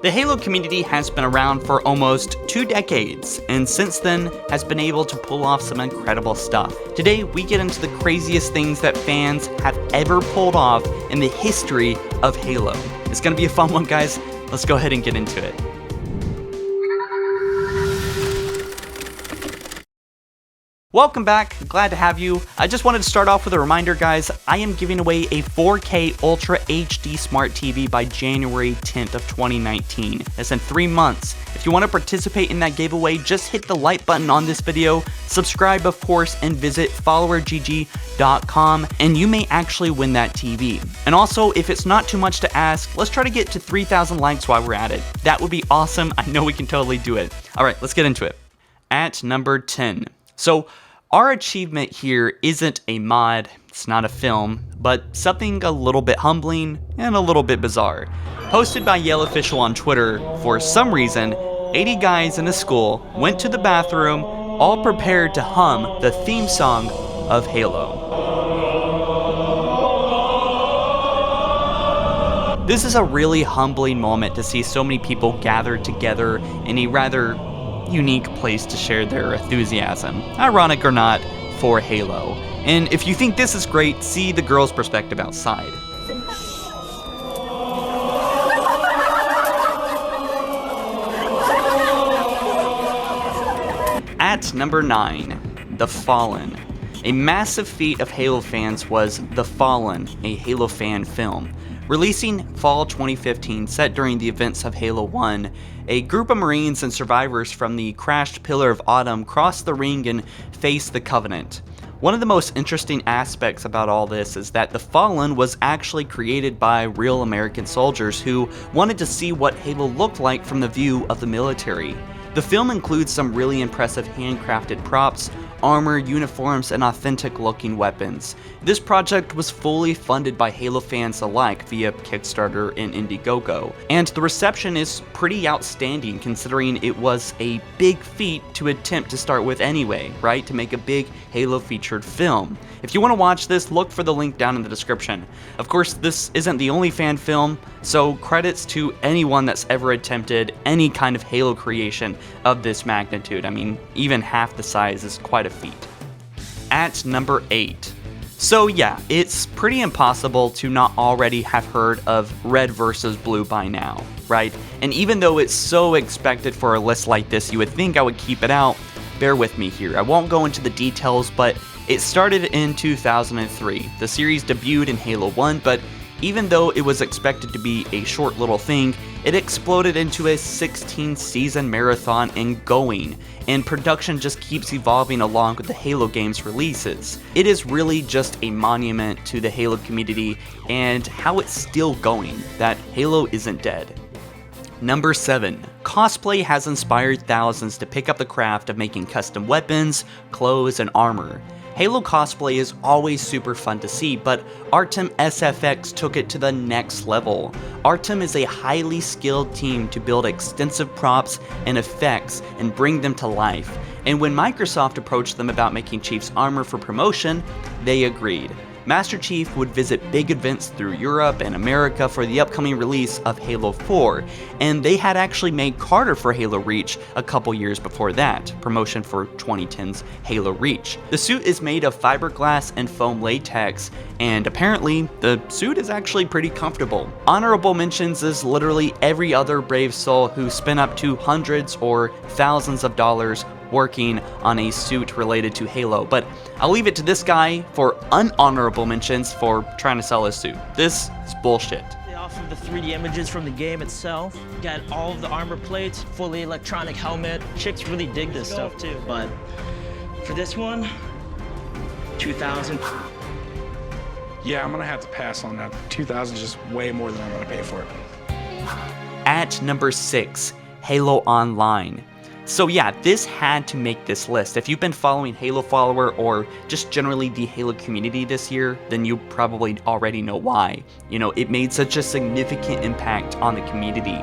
The Halo community has been around for almost 2 decades, and since then has been able to pull off some incredible stuff. Today, we get into the craziest things that fans have ever pulled off in the history of Halo. It's gonna be a fun one, guys. Let's go ahead and get into it. Welcome back, glad to have you. I just wanted to start off with a reminder, guys. I am giving away a 4K Ultra HD Smart TV by January 10th of 2019. That's in 3 months. If you want to participate in that giveaway, just hit the like button on this video, subscribe of course, and visit followergg.com, and you may actually win that TV. And also, if it's not too much to ask, let's try to get to 3,000 likes while we're at it. That would be awesome. I know we can totally do it. All right, let's get into it. At number 10. So, our achievement here isn't a mod, it's not a film, but something a little bit humbling and a little bit bizarre. Posted by YellOfficial on Twitter, for some reason, 80 guys in a school went to the bathroom, all prepared to hum the theme song of Halo. This is a really humbling moment to see so many people gathered together in a rather unique place to share their enthusiasm, ironic or not, for Halo. And if you think this is great, see the girls' perspective outside. At number 9, The Fallen. A massive feat of Halo fans was The Fallen, a Halo fan film. Releasing fall 2015, set during the events of Halo 1, a group of Marines and survivors from the crashed Pillar of Autumn cross the ring and face the Covenant. One of the most interesting aspects about all this is that The Fallen was actually created by real American soldiers who wanted to see what Halo looked like from the view of the military. The film includes some really impressive handcrafted props, armor, uniforms, and authentic looking weapons. This project was fully funded by Halo fans alike via Kickstarter and Indiegogo, and the reception is pretty outstanding considering it was a big feat to attempt to start with anyway, right? To make a big Halo featured film. If you want to watch this, look for the link down in the description. Of course, this isn't the only fan film, so credits to anyone that's ever attempted any kind of Halo creation of this magnitude. I mean, even half the size is quite a feat. At number 8. So yeah, it's pretty impossible to not already have heard of Red vs. Blue by now, right? And even though it's so expected for a list like this, you would think I would keep it out. Bear with me here. I won't go into the details, but it started in 2003. The series debuted in Halo 1, but even though it was expected to be a short little thing, it exploded into a 16-season marathon and going, and production just keeps evolving along with the Halo games releases. It is really just a monument to the Halo community and how it's still going, that Halo isn't dead. Number 7. Cosplay has inspired thousands to pick up the craft of making custom weapons, clothes, and armor. Halo cosplay is always super fun to see, but Artem SFX took it to the next level. Artem is a highly skilled team to build extensive props and effects and bring them to life. And when Microsoft approached them about making Chief's armor for promotion, they agreed. Master Chief would visit big events through Europe and America for the upcoming release of Halo 4, and they had actually made Carter for Halo Reach a couple years before that, promotion for 2010's Halo Reach. The suit is made of fiberglass and foam latex, and apparently the suit is actually pretty comfortable. Honorable mentions is literally every other brave soul who spent up to hundreds or thousands of dollars working on a suit related to Halo, but I'll leave it to this guy for unhonorable mentions for trying to sell his suit. This is bullshit. Off of the 3D images from the game itself, got all of the armor plates, fully electronic helmet. Chicks really dig this stuff too, but for this one, 2,000. Yeah, I'm gonna have to pass on that. 2,000 is just way more than I'm gonna pay for it. At number 6, Halo Online. So yeah, this had to make this list. If you've been following HaloFollower or just generally the Halo community this year, then you probably already know why. You know, it made such a significant impact on the community.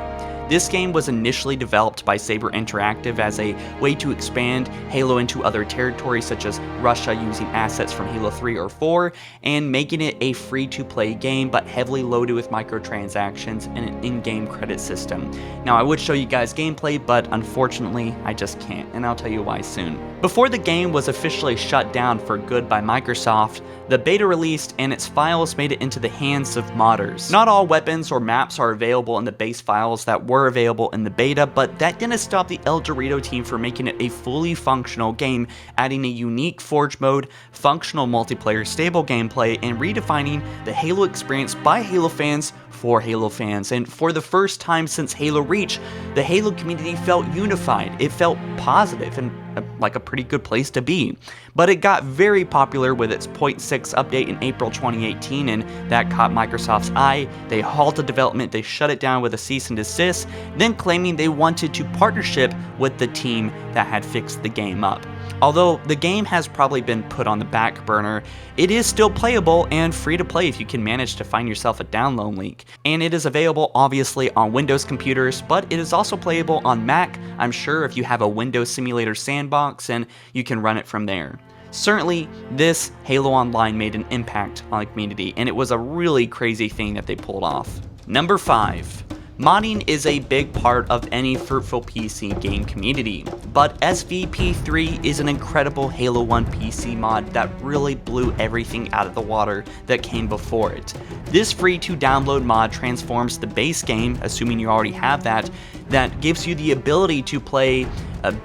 This game was initially developed by Saber Interactive as a way to expand Halo into other territories such as Russia using assets from Halo 3 or 4, and making it a free-to-play game but heavily loaded with microtransactions and an in-game credit system. Now I would show you guys gameplay, but unfortunately I just can't, and I'll tell you why soon. Before the game was officially shut down for good by Microsoft, the beta released and its files made it into the hands of modders. Not all weapons or maps are available in the base files that were available in the beta, but that didn't stop the El Dorito team from making it a fully functional game, adding a unique Forge mode, functional multiplayer, stable gameplay, and redefining the Halo experience by Halo fans for Halo fans. And for the first time since Halo Reach, the Halo community felt unified. It felt positive and like a pretty good place to be. But it got very popular with its 0.6 update in April 2018, and that caught Microsoft's eye. They halted development, they shut it down with a cease and desist, then claiming they wanted to partnership with the team that had fixed the game up. Although the game has probably been put on the back burner, it is still playable and free to play if you can manage to find yourself a download link. And it is available obviously on Windows computers, but it is also playable on Mac, I'm sure, if you have a Windows Simulator sandbox, and you can run it from there. Certainly, this Halo Online made an impact on the community, and it was a really crazy thing that they pulled off. Number 5. Modding is a big part of any fruitful PC game community, but SVP3 is an incredible Halo 1 PC mod that really blew everything out of the water that came before it. This free to download mod transforms the base game, assuming you already have that gives you the ability to play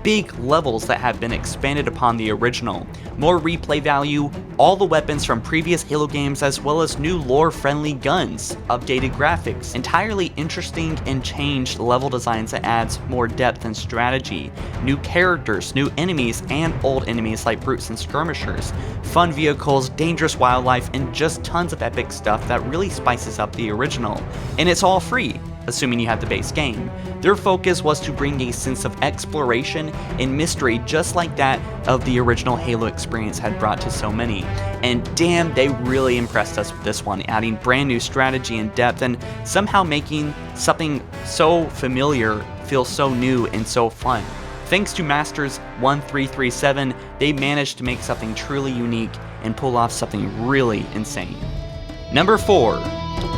big levels that have been expanded upon the original. More replay value, all the weapons from previous Halo games, as well as new lore-friendly guns, updated graphics, entirely interesting and changed level designs that adds more depth and strategy, new characters, new enemies, and old enemies like brutes and skirmishers, fun vehicles, dangerous wildlife, and just tons of epic stuff that really spices up the original. And it's all free, assuming you have the base game. Their focus was to bring a sense of exploration and mystery just like that of the original Halo experience had brought to so many. And damn, they really impressed us with this one, adding brand new strategy and depth, and somehow making something so familiar feel so new and so fun. Thanks to Masters 1337, they managed to make something truly unique and pull off something really insane. Number 4.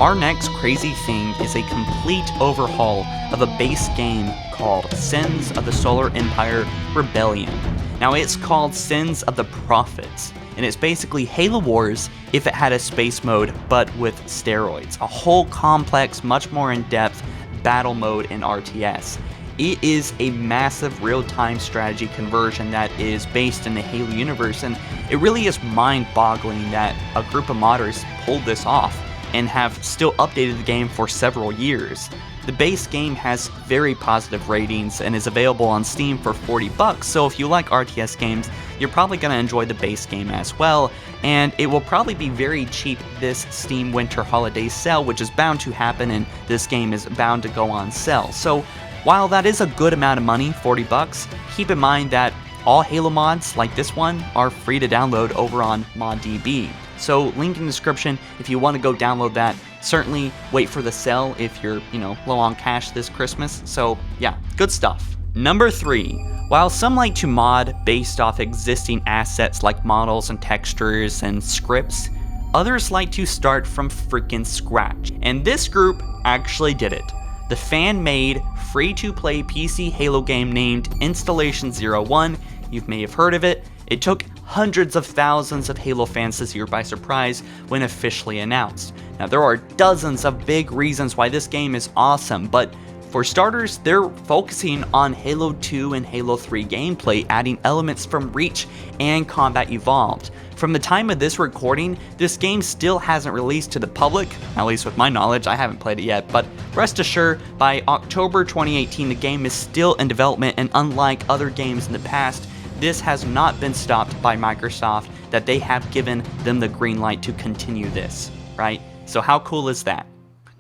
Our next crazy thing is a complete overhaul of a base game called Sins of the Solar Empire Rebellion. Now it's called Sins of the Prophets, and it's basically Halo Wars if it had a space mode but with steroids. A whole complex, much more in-depth battle mode in RTS. It is a massive real-time strategy conversion that is based in the Halo universe, and it really is mind-boggling that a group of modders pulled this off and have still updated the game for several years. The base game has very positive ratings and is available on Steam for $40, so if you like RTS games, you're probably going to enjoy the base game as well, and it will probably be very cheap this Steam Winter Holiday sale, which is bound to happen, and this game is bound to go on sale. So while that is a good amount of money, $40, keep in mind that all Halo mods like this one are free to download over on ModDB. So link in the description if you want to go download that. Certainly wait for the sale if you're, low on cash this Christmas. So yeah, good stuff. Number 3. While some like to mod based off existing assets like models and textures and scripts, others like to start from freaking scratch. And this group actually did it. The fan-made, free-to-play PC Halo game named Installation 01, you may have heard of it. It took hundreds of thousands of Halo fans this year by surprise when officially announced. Now there are dozens of big reasons why this game is awesome, but for starters, they're focusing on Halo 2 and Halo 3 gameplay, adding elements from Reach and Combat Evolved. From the time of this recording, this game still hasn't released to the public, at least with my knowledge. I haven't played it yet, but rest assured, by October 2018, the game is still in development, and unlike other games in the past, this has not been stopped by Microsoft, that they have given them the green light to continue this, right? So how cool is that?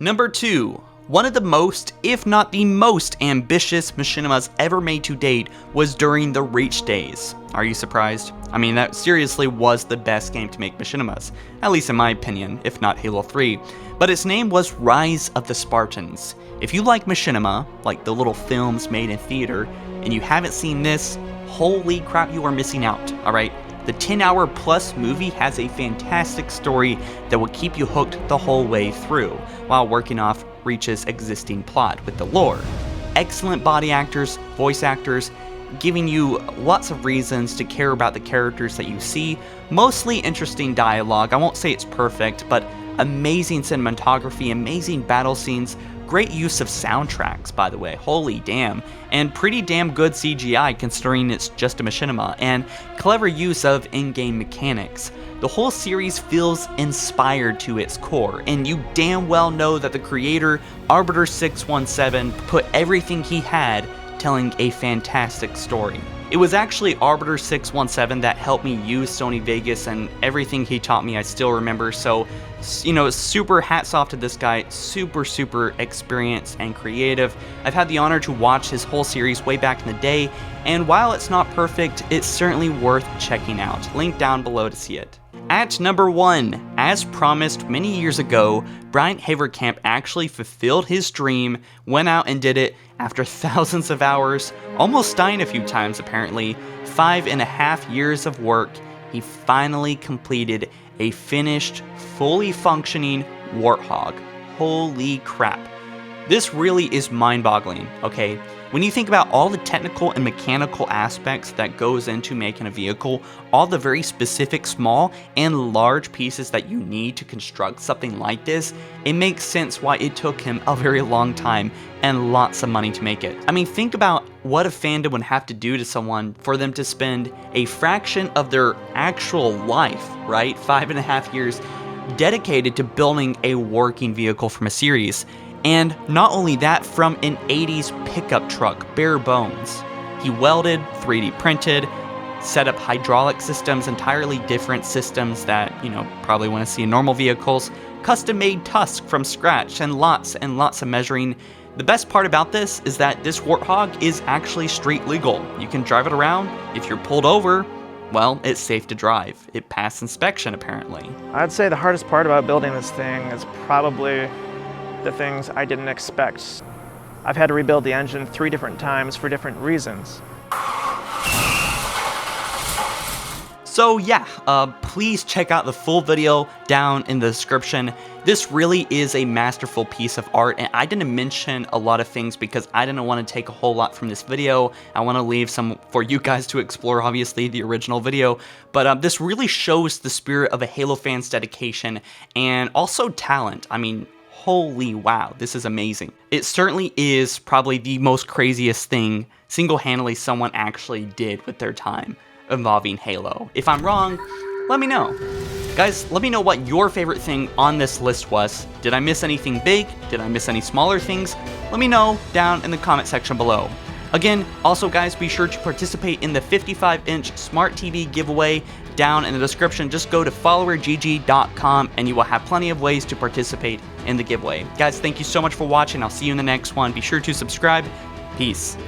Number 2. One of the most, if not the most ambitious machinimas ever made to date was during the Reach days. Are you surprised? I mean, that seriously was the best game to make machinimas, at least in my opinion, if not Halo 3. But its name was Rise of the Spartans. If you like machinima, like the little films made in theater, and you haven't seen this, holy crap, you are missing out, alright? The 10-hour plus movie has a fantastic story that will keep you hooked the whole way through, while working off Reach's existing plot with the lore. Excellent body actors, voice actors, giving you lots of reasons to care about the characters that you see, mostly interesting dialogue. I won't say it's perfect, but amazing cinematography, amazing battle scenes, great use of soundtracks, by the way, holy damn, and pretty damn good CGI considering it's just a machinima, and clever use of in-game mechanics. The whole series feels inspired to its core, and you damn well know that the creator, Arbiter617, put everything he had telling a fantastic story. It was actually Arbiter617 that helped me use Sony Vegas, and everything he taught me I still remember, so, you know, super hats off to this guy, super experienced and creative. I've had the honor to watch his whole series way back in the day, and while it's not perfect, it's certainly worth checking out. Link down below to see it. At number 1, as promised many years ago, Bryant Haverkamp actually fulfilled his dream, went out and did it after thousands of hours, almost dying a few times apparently, 5.5 years of work. He finally completed a finished, fully functioning Warthog. Holy crap. This really is mind-boggling, okay? When you think about all the technical and mechanical aspects that goes into making a vehicle, all the very specific small and large pieces that you need to construct something like this, it makes sense why it took him a very long time and lots of money to make it. I mean, think about what a fandom would have to do to someone for them to spend a fraction of their actual life, right? 5.5 years dedicated to building a working vehicle from a series. And not only that, from an 80s pickup truck, bare bones. He welded, 3D printed, set up hydraulic systems, entirely different systems that, you know, probably want to see in normal vehicles, custom made tusk from scratch, and lots of measuring. The best part about this is that this Warthog is actually street legal. You can drive it around. If you're pulled over, well, it's safe to drive. It passed inspection apparently. I'd say the hardest part about building this thing is probably the things I didn't expect. I've had to rebuild the engine 3 different times for different reasons. So yeah, please check out the full video down in the description. This really is a masterful piece of art, and I didn't mention a lot of things because I didn't want to take a whole lot from this video. I want to leave some for you guys to explore, obviously, the original video. But this really shows the spirit of a Halo fan's dedication and also talent. I mean, holy wow, this is amazing. It certainly is probably the most craziest thing single-handedly someone actually did with their time involving Halo. If I'm wrong, let me know. Guys, let me know what your favorite thing on this list was. Did I miss anything big? Did I miss any smaller things? Let me know down in the comment section below. Again, also guys, be sure to participate in the 55-inch Smart TV giveaway down in the description. Just go to followergg.com and you will have plenty of ways to participate in the giveaway. Guys, thank you so much for watching. I'll see you in the next one. Be sure to subscribe. Peace.